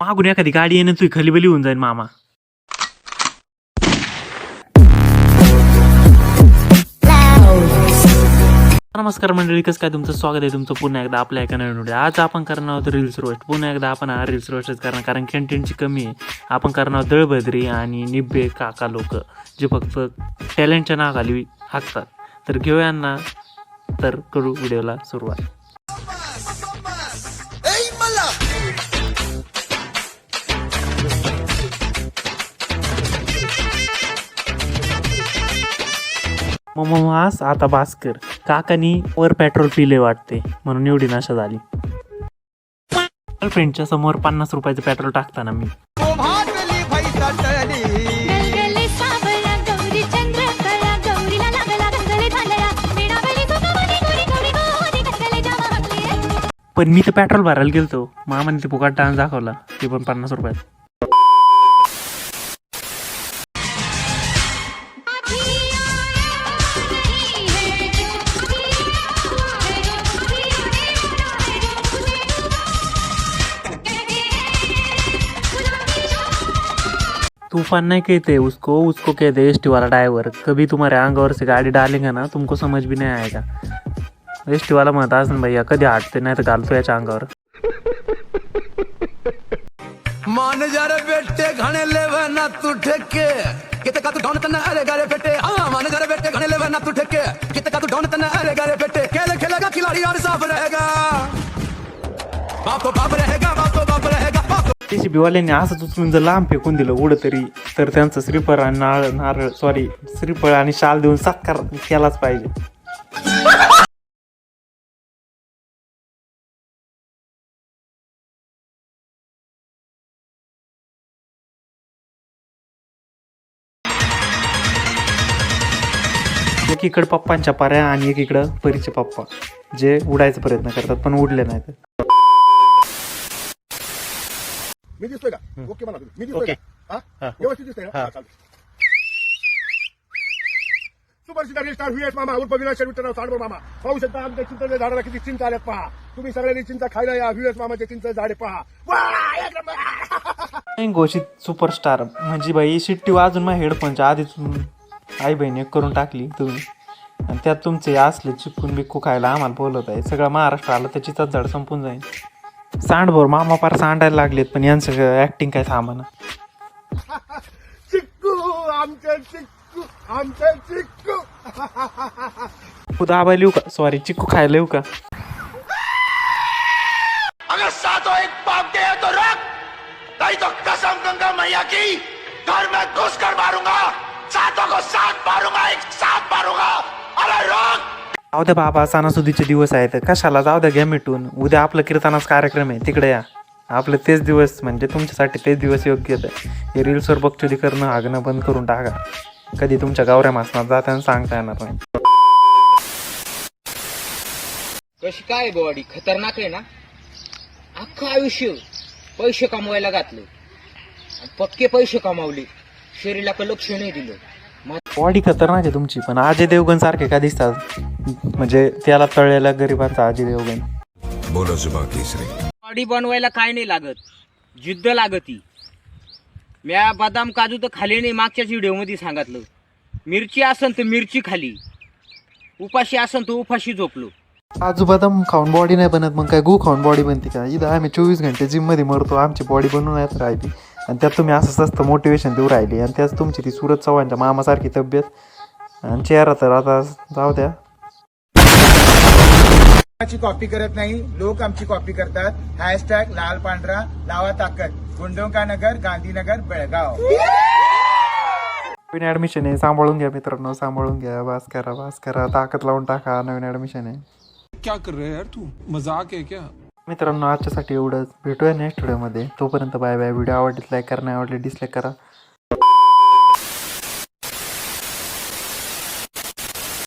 मागून एखादी गाडी येणं तुझी खलीबली होऊन जाईल मामा. नमस्कार मंडळी, कसं काय तुमचं स्वागत आहे तुमचं पुन्हा एकदा आपल्या एका नवीन व्हिडिओ. आज आपण करणार आहोत रील्स रोस्ट. पुन्हा एकदा आपण हा रील्स रोस्टच करणार, कारण कंटेंटची कमी आहे. आपण करणार आहोत दळभद्री आणि निब्बे काका लोक, जे फक्त टॅलेंटच्या नावाखाली हाकतात. तर घेऊया ना, तर करू व्हिडिओला सुरुवात. मास आता भास्कर काकानी वर पेट्रोल पिले वाटते, म्हणून एवढी नशा झाली. गर्लफ्रेंडच्या समोर 50 रुपयाचं पेट्रोल टाकताना मी पण मी तर पेट्रोल भरायला गेलतो, मामाने ते फुकट डान्स दाखवला, ते पण 50 रुपयात. तूफान नहीं कहते उसको, उसको कहते एसटी वाला ड्राइवर. कभी तुम्हारे अंगावर से गाड़ी डालेंगे ना, तुमको समझ भी नहीं आएगा. एसटी वाला म्हणता असं भैया कधी हटते नाही तर घालतो याच्या अंगावर. मान जा रे बेटे घणे लेवे ना तू ठेके, किते का तू ढोन तने अरे गारे बेटे. हां मान जा रे बेटे घणे लेवे ना तू ठेके, किते का तू ढोन तने अरे गारे बेटे. खेल खेलेगा खिलाड़ी और साफ रहेगा, बाप तो बाप रहेगा, बाप तो बाप रहेगा. JCB वाल्यांनी असंच उचलून जर लांब फेकून दिलं उडं तरी, तर त्यांचं श्रीफळ आणि नारळ श्रीफळ आणि शाल देऊन सत्कार केलाच पाहिजे. एकीकडे पप्पांच्या पाऱ्या आणि एकीकडं परीचे पप्पा, जे उडायचा प्रयत्न करतात पण उडले नाहीत. मी दिसतोय का? ओके म्हणा तुम्ही. मी दिसतोय का? हा? व्यवस्थित दिसतोय का? चालतंय. सुपरस्टार स्टार व्हीएस मामा उर्फ विनाश विठ्ठलराव सांडवर मामा. पाहू शकता आमच्या चिंचेच्या झाडाला किती चिंच आल्यात पहा. तुम्ही सगळ्यांनी चिंचा खायला या. व्हीएस मामाचे चिंच झाडे पहा. वाह, एक नंबर. घोषित सुपरस्टार म्हणजे बाई शिट्टी वाजून माझ्या हेडफोनच्या आधीच आई बहिणी करून टाकली तुम्ही, आणि त्यात तुमचे असले चिकून बिक्कू खायला आम्हाला बोलत आहे. सगळं महाराष्ट्र आलं त्याचीच झाड संपून जाईल. सांडभर मामा पार सांडायला लागलेत, पण यांचं ऍक्टिंग काय सामान. चिक्कू आमचे चिक्कू आमचे चिक्कू. दाबा लिहू का? सॉरी, चिक्कू खायला येऊ का? अगर सातों एक पाप गया तो रख, नहीं तो कसम गंगा मैया की घर में घुस कर मारूंगा. सातों को साथ मारूंगा, एक साथ मारूंगा. अरे रोक. जाऊ द्या बाबा, सणासुदीचे दिवस आहेत, कशाला, जाऊ द्या, घ्या मिटून. उद्या आपलं कीर्तनाचा कार्यक्रम आहे, तिकडे या. आपलं तेच दिवस म्हणजे तुमच्यासाठी तेच दिवस योग्य आहेत. हे रील्सवर बकचोदी करणं हागणं बंद करून टाका. कधी तुमच्या गावऱ्या मासनात जाताना सांगता येणार नाही. कशी काय बॉडी खतरनाक आहे ना. अख्खं आयुष्य पैसे कमवायला घातलं, पक्के पैसे कमावले, शरीराला लक्ष नाही दिलं. बॉडी खतरनाक आहे तुमची, पण अजय देवगण सारखे का दिसतात, म्हणजे त्याला तळलेला गरिबांचा अजय देवगण. बोलो जुबा केसरी. बॉडी बनवायला काय नाही लागत, जिद्द लागती. म्या बदाम काजू तर खाली नाही, मागच्याच व्हिडिओ मध्ये सांगितलं. मिरची असन तर मिरची खाली, उपाशी असन तर उपाशी झोपलो. काजू बदाम खाऊन बॉडी नाही बनत, मग काय गू खाऊन बॉडी बनते का? इथं आम्ही 24 घंटे जिम मध्ये मरतो, आमची बॉडी बनवून येत राहिली, आणि त्यात तुम्ही असं सस्तं मोटिवेशन देऊ राहिली, आणि त्याच तुमची ती सूरज चव्हाणच्या मामासारखी तब्येत आणि चेहरा. तर आता जाऊ द्या. कॉपी करत नाही, लोक आमची कॉपी करतात. हॅशटॅग लाल पांढरा लावा ताकद. गुंडोंका नगर, गांधीनगर, बेळगाव. नवीन ऍडमिशन आहे, सांभाळून घ्या मित्रांनो, सांभाळून घ्या. वास करा, ताकद लावून टाका. नवीन ऍडमिशन आहे. क्या कर रहे यार तू, मजाक है क्या? मित्रांनो, आजच्यासाठी एवढंच. भेटूया नेक्स्ट व्हिडिओमध्ये. तोपर्यंत बाय बाय. व्हिडिओ आवडली लाईक करा, नाही आवडली डिसलाईक करा.